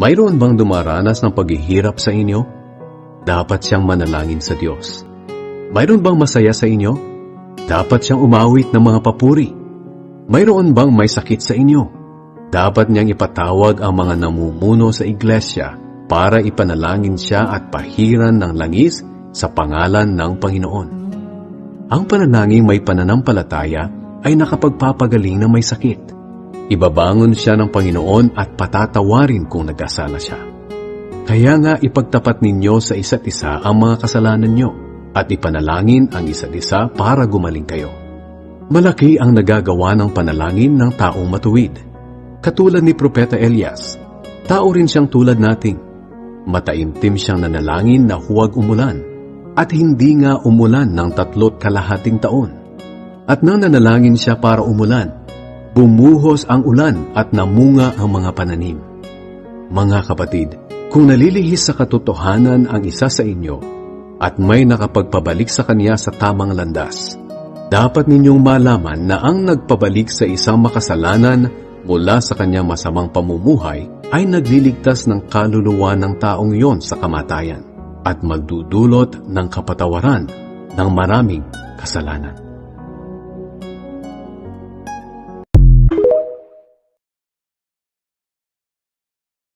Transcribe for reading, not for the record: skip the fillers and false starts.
Mayroon bang dumaranas ng paghihirap sa inyo? Dapat siyang manalangin sa Diyos. Mayroon bang masaya sa inyo? Dapat siyang umawit ng mga papuri. Mayroon bang may sakit sa inyo? Dapat niyang ipatawag ang mga namumuno sa iglesia para ipanalangin siya at pahiran ng langis sa pangalan ng Panginoon. Ang panalangin may pananampalataya ay nakapagpapagaling na may sakit. Ibabangon siya ng Panginoon at patatawarin kung nagkasala siya. Kaya nga ipagtapat ninyo sa isa't isa ang mga kasalanan nyo at ipanalangin ang isa't isa para gumaling kayo. Malaki ang nagagawa ng panalangin ng taong matuwid. Katulad ni Propeta Elias, tao rin siyang tulad nating. Mataimtim siyang nanalangin na huwag umulan at hindi nga umulan ng 3.5 taon. At nang nanalangin siya para umulan, bumuhos ang ulan at namunga ang mga pananim. Mga kapatid, kung nalilihis sa katotohanan ang isa sa inyo at may nakapagpabalik sa kanya sa tamang landas, dapat ninyong malaman na ang nagpabalik sa isang makasalanan mula sa kanyang masamang pamumuhay ay nagliligtas ng kaluluwa ng taong iyon sa kamatayan at magdudulot ng kapatawaran ng maraming kasalanan.